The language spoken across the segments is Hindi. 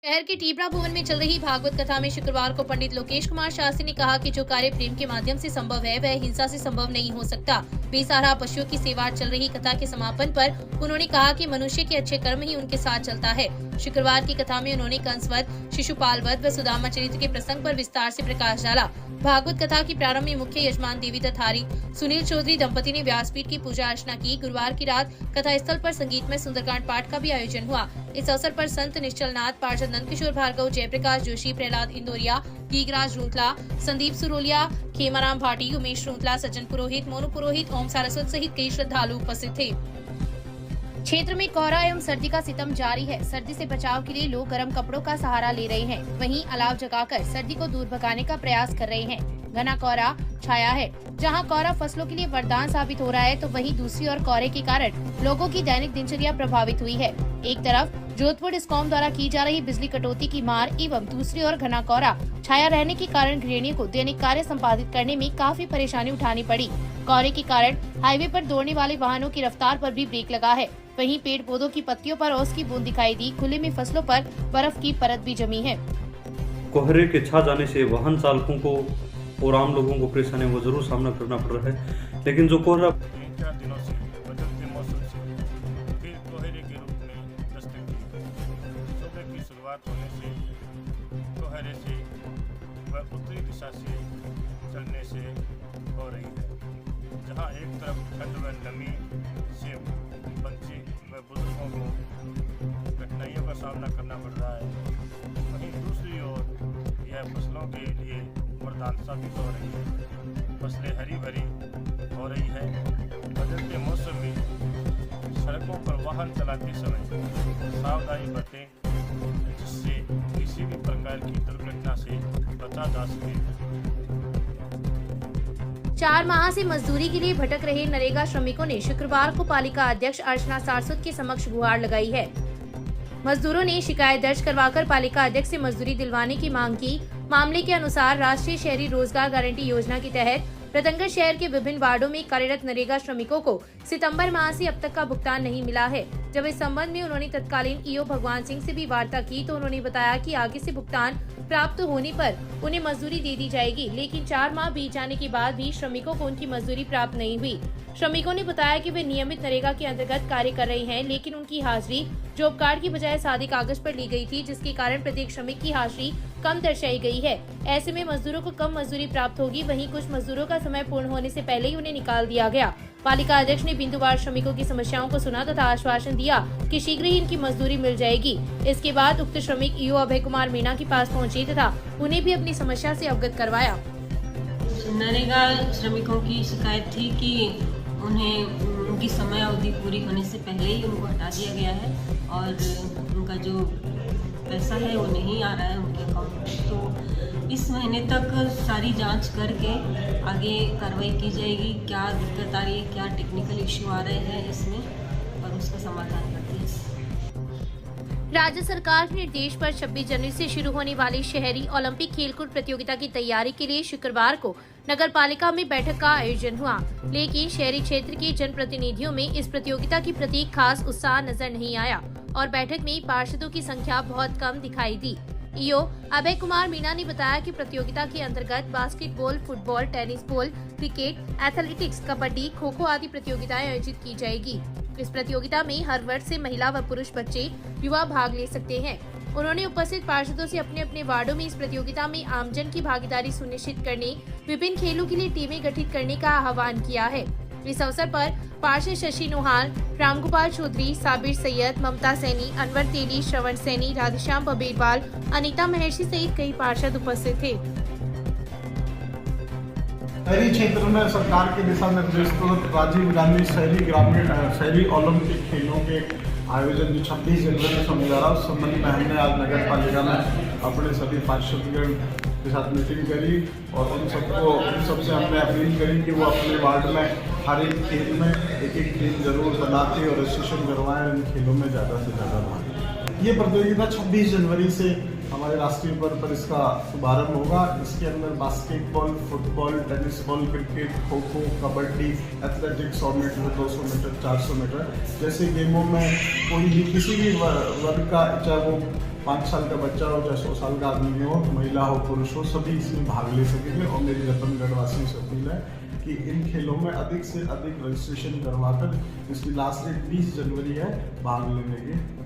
शहर के टीबरा भवन में चल रही भागवत कथा में शुक्रवार को पंडित लोकेश कुमार शास्त्री ने कहा कि जो कार्य प्रेम के माध्यम से संभव है वह हिंसा से संभव नहीं हो सकता। बेसहारा पशुओं की सेवा चल रही कथा के समापन पर उन्होंने कहा कि मनुष्य के अच्छे कर्म ही उनके साथ चलता है। शुक्रवार की कथा में उन्होंने कंसवध, शिशुपाल वध व सुदामा चरित्र के प्रसंग पर विस्तार से प्रकाश डाला। भागवत कथा की प्रारंभ में मुख्य यजमान देवी तथारी सुनील चौधरी दंपति ने व्यासपीठ की पूजा अर्चना की। गुरुवार की रात कथा स्थल पर संगीतमय सुंदरकांड पाठ का भी आयोजन हुआ। इस अवसर पर संत निश्चलनाथ, पार्षद नंदकिशोर भार्गव, जयप्रकाश जोशी, प्रहलाद इंदौरिया, गीगराज रूंतला, संदीप सुरोलिया, खेमाराम भाटी, उमेश रूंतला, सज्जन पुरोहित, मोनू पुरोहित, ओम सारस्वत सहित कई श्रद्धालु उपस्थित थे। क्षेत्र में कोहरा एवं सर्दी का सितम जारी है। सर्दी से बचाव के लिए लोग गर्म कपड़ों का सहारा ले रहे हैं। वहीं अलाव जगाकर सर्दी को दूर भगाने का प्रयास कर रहे हैं। घना कोहरा छाया है। जहां कोहरा फसलों के लिए वरदान साबित हो रहा है, तो वहीं दूसरी ओर कोहरे के कारण लोगों की दैनिक दिनचर्या प्रभावित हुई है। एक तरफ जोधपुर डिस्कॉम द्वारा की जा रही बिजली कटौती की मार एवं दूसरी ओर घना कोहरा छाया रहने के कारण गृहिणियों को दैनिक कार्य संपादित करने में काफी परेशानी उठानी पड़ी। कोहरे के कारण हाईवे पर दौड़ने वाले वाहनों की रफ्तार पर भी ब्रेक लगा है। वहीं पेड़ पौधों की पत्तियों पर ओस की बूंद दिखाई दी। खुले में फसलों पर बर्फ की परत भी जमी है। कोहरे के छा जाने से वाहन चालकों को और आम लोगों को परेशानियों को जरूर सामना करना पड़ रहा है, लेकिन जो कोहरा 3-4 दिनों से बदलते मौसम से फिर कोहरे के रूप में दस्तक दी। सुबह की शुरुआत होने से कोहरे से व उत्तरी दिशा से चलने से हो रही है, जहां एक तरफ ठंड व नमी से बच्चे व बुजुर्गों को कठिनाइयों का सामना करना पड़ रहा है, वहीं दूसरी ओर यह फसलों के लिए वरदान साबित हो रही है। फसलें हरी भरी हो रही है। बदलते मौसम में सड़कों पर वाहन चलाते समय सावधानी बरतें, जिससे किसी भी प्रकार की दुर्घटना से बचा जा सके। 4 माह से मजदूरी के लिए भटक रहे नरेगा श्रमिकों ने शुक्रवार को पालिका अध्यक्ष अर्चना सारस्वत के समक्ष गुहार लगाई है। मजदूरों ने शिकायत दर्ज करवाकर पालिका अध्यक्ष से मजदूरी दिलवाने की मांग की। मामले के अनुसार राष्ट्रीय शहरी रोजगार गारंटी योजना के तहत रतनगढ़ शहर के विभिन्न वार्डों में कार्यरत नरेगा श्रमिकों को सितंबर माह से अब तक का भुगतान नहीं मिला है। जब इस संबंध में उन्होंने तत्कालीन ईओ भगवान सिंह से भी वार्ता की, तो उन्होंने बताया कि आगे से भुगतान प्राप्त होने पर उन्हें मजदूरी दे दी जाएगी, लेकिन 4 माह बीत जाने के बाद भी श्रमिकों को उनकी मजदूरी प्राप्त नहीं हुई। श्रमिकों ने बताया कि वे नियमित नरेगा के अंतर्गत कार्य कर रहे हैं, लेकिन उनकी हाजिरी जॉब कार्ड की बजाय सादे कागज पर ली गई थी, जिसके कारण प्रत्येक श्रमिक की हाजिरी कम दर्शाई गई है। ऐसे में मजदूरों को कम मजदूरी प्राप्त होगी। वहीं कुछ मजदूरों का समय पूर्ण होने से पहले ही उन्हें निकाल दिया गया। पालिका अध्यक्ष ने बिंदुवार श्रमिकों की समस्याओं को सुना तथा आश्वासन दिया कि शीघ्र ही इनकी मजदूरी मिल जाएगी। इसके बाद उक्त श्रमिक ईओ अभय कुमार मीणा के पास पहुंचे तथा उन्हें भी अपनी समस्या से अवगत करवाया। नरेगा श्रमिकों की शिकायत थी कि उन्हें उनकी समय अवधि पूरी होने से पहले ही उनको हटा दिया गया है और उनका जो पैसा है वो नहीं आ रहा है उनके अकाउंट में। तो इस महीने तक सारी जांच करके आगे कार्रवाई की जाएगी। क्या दिक्कत आ रही है, क्या टेक्निकल इश्यू आ रहे हैं इसमें, और उसका समाधान करते हैं। राज्य सरकार के निर्देश पर 26 जनवरी से शुरू होने वाली शहरी ओलंपिक खेलकूद प्रतियोगिता की तैयारी के लिए शुक्रवार को नगर पालिका में बैठक का आयोजन हुआ, लेकिन शहरी क्षेत्र के जनप्रतिनिधियों में इस प्रतियोगिता के प्रति खास उत्साह नजर नहीं आया और बैठक में पार्षदों की संख्या बहुत कम दिखाई दी। ईओ अभय कुमार मीणा ने बताया कि प्रतियोगिता के अंतर्गत basketball, football, tennis ball, cricket, athletics, kabaddi, kho kho आदि प्रतियोगिताएं आयोजित की जाएगी। इस प्रतियोगिता में हर वर्ग से महिला व पुरुष बच्चे युवा भाग ले सकते हैं। उन्होंने उपस्थित पार्षदों से अपने अपने वार्डों में इस प्रतियोगिता में आमजन की भागीदारी सुनिश्चित करने, विभिन्न खेलों के लिए टीमें गठित करने का आह्वान किया है। इस अवसर पर पार्षद शशि नोहाल, रामगोपाल चौधरी, साबिर सैयद, ममता सैनी, अनवर तेली, श्रवण सैनी, राधेश्याम बबेरवाल, अनीता महर्षि सहित कई पार्षद उपस्थित थे। शहरी क्षेत्र में सरकार के दिशा निर्देश पर राजीव गांधी शहरी ओलंपिक खेलों के आयोजन जो 26 जनवरी को होने जा रहा है, उस संबंध में हमने आज नगर पालिका में अपने सभी पार्षदगण के साथ मीटिंग करी और उन सबसे हमने अपील करी कि वो अपने वार्ड में हर एक खेल में एक टीम जरूर बनाते और रजिस्ट्रेशन करवाएं, इन खेलों में ज़्यादा से ज़्यादा भाग। ये प्रतियोगिता 26 जनवरी से हमारे राष्ट्रीय स्तर पर इसका शुभारंभ होगा। इसके अंदर basketball, football, tennis ball, cricket, kho kho, kabaddi, athletics, 100 metre, 200 metre, 400 metre जैसे गेमों में कोई भी किसी भी वर्ग का, चाहे वो 5 साल का बच्चा हो चाहे 100 साल का आदमी हो, महिला हो पुरुष हो, सभी इसमें भाग ले सकेंगे। और मेरी रतनगढ़ वासियों से अपील है कि इन खेलों में अधिक से अधिक रजिस्ट्रेशन करवाकर, इसकी लास्ट डेट 20 जनवरी है, भाग लेने के।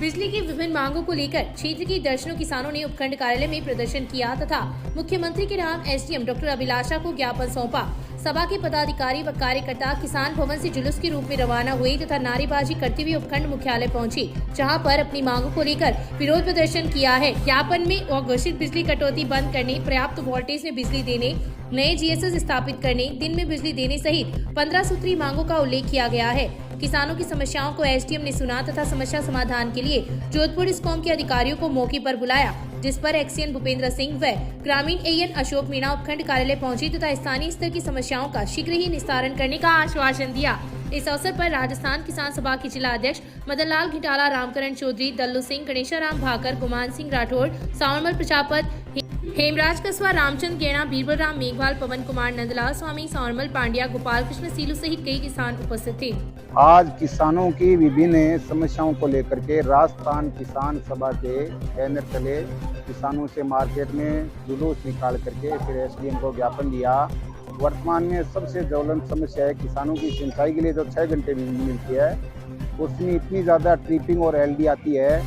बिजली की विभिन्न मांगों को लेकर क्षेत्र के दर्जनों किसानों ने उपखंड कार्यालय में प्रदर्शन किया तथा मुख्यमंत्री के नाम एसडीएम डॉक्टर अभिलाषा को ज्ञापन सौंपा। सभा के पदाधिकारी व कार्यकर्ता किसान भवन से जुलूस के रूप में रवाना हुए तथा नारेबाजी करते हुए उपखंड मुख्यालय पहुंचे, जहां पर अपनी मांगों को लेकर विरोध प्रदर्शन किया है। ज्ञापन में अघोषित बिजली कटौती बंद करने, पर्याप्त वोल्टेज में बिजली देने, नए जीएसएस स्थापित करने, दिन में बिजली देने सहित 15 सूत्री मांगों का उल्लेख किया गया है। किसानों की समस्याओं को एसडीएम ने सुना तथा समस्या समाधान के लिए जोधपुर स्कॉम के अधिकारियों को मौके पर बुलाया, जिस पर एक्सीएन भूपेंद्र सिंह व ग्रामीण एएन अशोक मीणा उपखंड कार्यालय पहुंचे तथा स्थानीय स्तर की समस्याओं का शीघ्र ही निस्तारण करने का आश्वासन दिया। इस अवसर पर राजस्थान किसान सभा के जिला अध्यक्ष मदन लाल घिटाला, रामकरण चौधरी, दल्लू सिंह, गणेशाराम भाकर, गुमान सिंह राठौड़, सावरमल प्रजापत, हेमराज कस्वा, रामचंद्र गेणा, बीरबलराम मेघवाल, पवन कुमार, नंदलाल स्वामी, सावरमल पांड्या, गोपाल कृष्ण सीलू सहित कई किसान उपस्थित थे। आज किसानों की विभिन्न समस्याओं को लेकर के राजस्थान किसान सभा के बैनर तले किसानों से मार्केट में जुलूस निकाल करके फिर एसडीएम को ज्ञापन दिया। वर्तमान में सबसे ज्वलंत समस्या है किसानों की सिंचाई के लिए जो 6 घंटे बिजली मिलती है, उसमें इतनी ज़्यादा ट्रिपिंग और एलडी आती है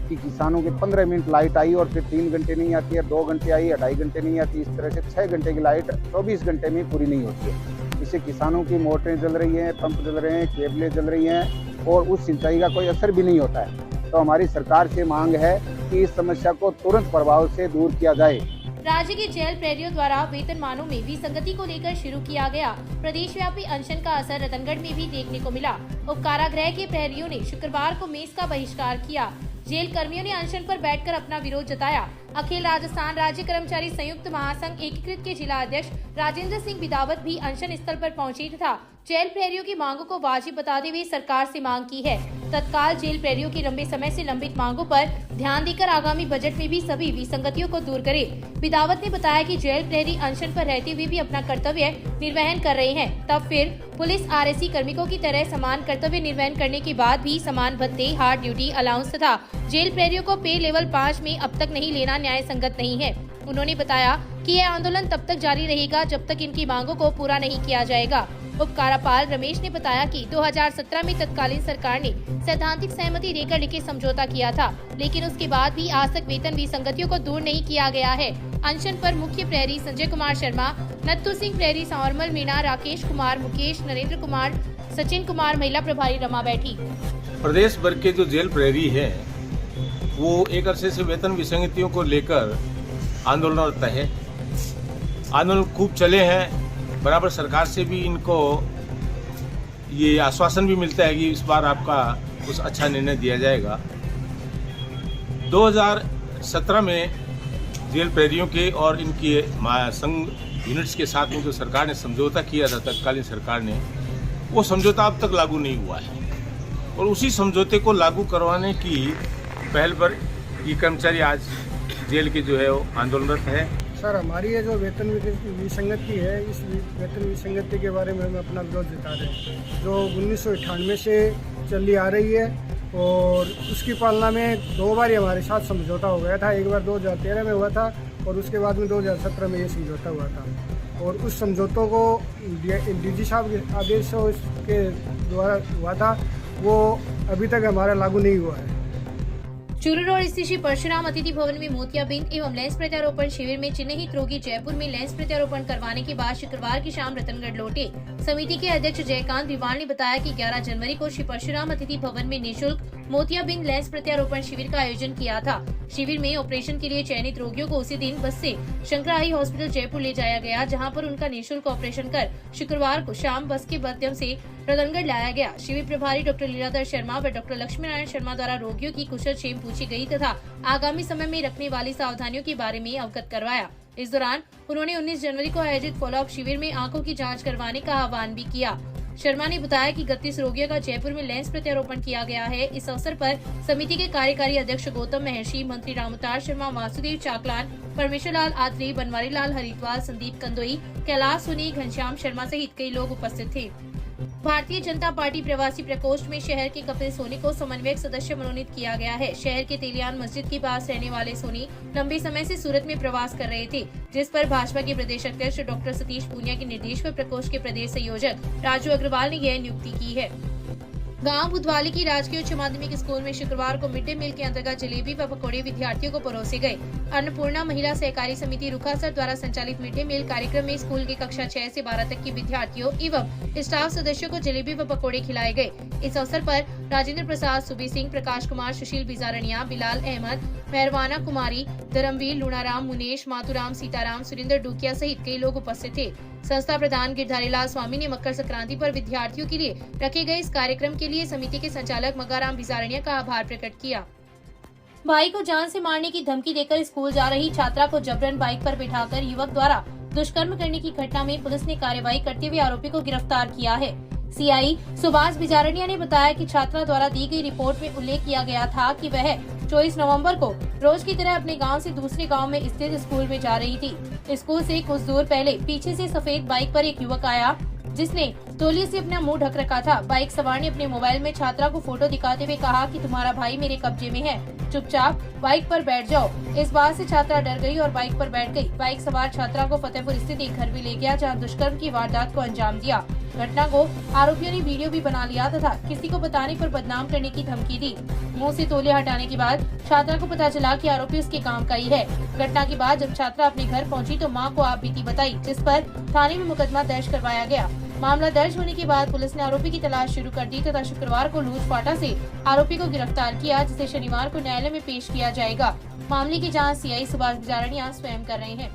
कि किसानों के 15 मिनट लाइट आई और फिर 3 घंटे नहीं आती है, 2 घंटे आई, 2.5 घंटे नहीं आती। इस तरह से 6 घंटे की लाइट 24 घंटे में पूरी नहीं होती है। इससे किसानों की मोटरें जल रही हैं, पंप जल रहे हैं, केबलें जल रही हैं और उस सिंचाई का कोई असर भी नहीं होता है। तो हमारी सरकार से मांग है कि इस समस्या को तुरंत प्रभाव से दूर किया जाए। राज्य के जेल प्रहरियों द्वारा वेतनमानों में विसंगति को लेकर शुरू किया गया प्रदेश व्यापी अनशन का असर रतनगढ़ में भी देखने को मिला। उप कारागृह के प्रहरियों ने शुक्रवार को मेस का बहिष्कार किया। जेल कर्मियों ने अनशन पर बैठकर अपना विरोध जताया। अखिल राजस्थान राज्य कर्मचारी संयुक्त महासंघ एकीकृत के जिला अध्यक्ष राजेंद्र सिंह बिदावत भी अनशन स्थल पर पहुंचे तथा जेल प्रहरियों की मांगों को वाजिब बताते हुए सरकार से मांग की है तत्काल जेल प्रहरियों की लंबे समय से लंबित मांगों पर ध्यान देकर आगामी बजट में भी सभी विसंगतियों को दूर करे। बिदावत ने बताया कि जेल प्रहरी अनशन पर रहते हुए भी अपना कर्तव्य निर्वहन कर रहे हैं, तब फिर पुलिस आरएसी कार्मिकों की तरह समान कर्तव्य निर्वहन करने के बाद भी समान भत्ते, हार्ड ड्यूटी अलाउंस तथा जेल प्रहरियों को पे लेवल 5 में अब तक नहीं लेना न्याय संगत नहीं है। उन्होंने बताया कि यह आंदोलन तब तक जारी रहेगा जब तक इनकी मांगों को पूरा नहीं किया जाएगा। उप कारापाल रमेश ने बताया कि 2017 में तत्कालीन सरकार ने सैद्धांतिक सहमति देकर लिखित समझौता किया था, लेकिन उसके बाद भी आज तक वेतन विसंगतियों को दूर नहीं किया गया है। अनशन पर मुख्य प्रहरी संजय कुमार शर्मा, नत्थु सिंह प्रहरी सावरमल मीणा, राकेश कुमार, मुकेश, नरेंद्र कुमार, सचिन कुमार, महिला प्रभारी रमा बैठी। प्रदेश भर के जो जेल प्रहरी है वो एक अरसे से वेतन विसंगतियों को लेकर आंदोलनरत है। आंदोलन खूब चले हैं, बराबर सरकार से भी इनको ये आश्वासन भी मिलता है कि इस बार आपका कुछ अच्छा निर्णय दिया जाएगा। 2017 में जेल प्रहरियों के और इनकी संघ यूनिट्स के साथ में जो सरकार ने समझौता किया था, तत्कालीन सरकार ने, वो समझौता अब तक लागू नहीं हुआ है और उसी समझौते को लागू करवाने की पहल पर ये कर्मचारी आज जेल के जो है वो आंदोलनरत है। सर, हमारी ये जो वेतन विसंगति है, इस वेतन विसंगति के बारे में हम अपना विरोध जता रहे हैं, जो 1998 से चली आ रही है और उसकी पालना में 2 बार हमारे साथ समझौता हो गया था। एक बार 2013 में हुआ था और उसके बाद में 2017 में ये समझौता हुआ था और उस समझौतों को डीजी साहब के आदेशों के द्वारा हुआ था, वो अभी तक हमारा लागू नहीं हुआ है। चूरू रोड स्थित श्री परशुराम अतिथि भवन में मोतियाबिंद एवं लेंस प्रत्यारोपण शिविर में चिन्हित रोगी जयपुर में लेंस प्रत्यारोपण करवाने के बाद शुक्रवार की शाम रतनगढ़ लौटे। समिति के अध्यक्ष जयकांत भिवाल ने बताया कि 11 जनवरी को श्री परशुराम अतिथि भवन में निःशुल्क मोतियाबिंद लेंस प्रत्यारोपण शिविर का आयोजन किया था। शिविर में ऑपरेशन के लिए चयनित रोगियों को उसी दिन बस से शंकरा आई हॉस्पिटल जयपुर ले जाया गया, जहां पर उनका निःशुल्क ऑपरेशन कर शुक्रवार को शाम बस के माध्यम से रतनगढ़ लाया गया। शिविर प्रभारी डॉक्टर लीलाधर शर्मा व डॉक्टर लक्ष्मी नारायण शर्मा द्वारा रोगियों की कुशल क्षेम पूछी गई तथा आगामी समय में रखने वाली सावधानियों के बारे में अवगत करवाया। इस दौरान उन्होंने 19 जनवरी को आयोजित फॉलोअप शिविर में आंखों की जांच करवाने का आह्वान भी किया। शर्मा ने बताया कि 31 रोगियों का जयपुर में लेंस प्रत्यारोपण किया गया है। इस अवसर पर समिति के कार्यकारी अध्यक्ष गौतम महर्षि, मंत्री रामउतार शर्मा, वासुदेव चाकलान, परमेश्वर लाल आत्री, बनवारी लाल हरिद्वार, संदीप कंदोई, कैलाश सोनी, घनश्याम शर्मा सहित कई लोग उपस्थित थे। भारतीय जनता पार्टी प्रवासी प्रकोष्ठ में शहर के कपिल सोनी को समन्वयक सदस्य मनोनीत किया गया है। शहर के तेलियान मस्जिद के पास रहने वाले सोनी लंबे समय से सूरत में प्रवास कर रहे थे, जिस पर भाजपा के प्रदेश अध्यक्ष डॉक्टर सतीश पूनिया के निर्देश पर प्रकोष्ठ के प्रदेश संयोजक राजू अग्रवाल ने यह नियुक्ति की है। गांव बुधवाली की राजकीय उच्च माध्यमिक स्कूल में शुक्रवार को मिड डे मील के अंतर्गत जलेबी व पकौड़े विद्यार्थियों को परोसे गए। अन्नपूर्णा महिला सहकारी समिति रुखासर द्वारा संचालित मिड डे मील कार्यक्रम में स्कूल के कक्षा 6 से 12 तक के विद्यार्थियों एवं स्टाफ सदस्यों को जलेबी व पकौड़े खिलाए गए। इस अवसर पर राजेंद्र प्रसाद, सुबी सिंह, प्रकाश कुमार, सुशील बिजारनिया, बिलाल अहमद, मेहरवाना कुमारी, धर्मवीर, लूणाराम, मुनेश, मातूराम, सीताराम, सुरेंद्र डूकिया सहित कई लोग उपस्थित थे। संस्था प्रधान गिरधारीलाल स्वामी ने मकर संक्रांति पर विद्यार्थियों के लिए रखे गए इस कार्यक्रम के लिए समिति के संचालक मगाराम बिजारनिया का आभार प्रकट किया। भाई को जान से मारने की धमकी देकर स्कूल जा रही छात्रा को जबरन बाइक पर बिठाकर युवक द्वारा दुष्कर्म करने की घटना में पुलिस ने कार्रवाई करते हुए आरोपी को गिरफ्तार किया है। सीआई सुभाष बिजारनिया ने बताया कि छात्रा द्वारा दी गई रिपोर्ट में उल्लेख किया गया था कि वह 24 नवंबर को रोज की तरह अपने गांव से दूसरे गांव में स्थित स्कूल में जा रही थी। स्कूल से कुछ दूर पहले पीछे से सफेद बाइक पर एक युवक आया, जिसने तौलिए से अपना मुंह ढक रखा था। बाइक सवार ने अपने मोबाइल में छात्रा को फोटो दिखाते हुए कहा कि तुम्हारा भाई मेरे कब्जे में है, चुपचाप बाइक पर बैठ जाओ। इस बात से छात्रा डर गई और बाइक पर बैठ गई। बाइक सवार छात्रा को फतेहपुर स्थित एक घर में ले गया, जहां दुष्कर्म की वारदात को अंजाम दिया। घटना को आरोपियों ने वीडियो भी बना लिया तथा किसी को बताने पर बदनाम करने की धमकी दी। मुंह से तौलिया हटाने के बाद छात्रा को पता चला कि आरोपी उसके काम का ही है। घटना के बाद जब छात्रा अपने घर पहुंची तो मां को आपबीती बताई, जिस पर थाने में मुकदमा दर्ज करवाया गया। मामला दर्ज होने के बाद पुलिस ने आरोपी की तलाश शुरू कर दी तथा शुक्रवार को लूटफाटा से आरोपी को गिरफ्तार किया, जिसे शनिवार को न्यायालय में पेश किया जाएगा। मामले की जांच सीआई सुभाष बिजारनिया स्वयं कर रहे हैं।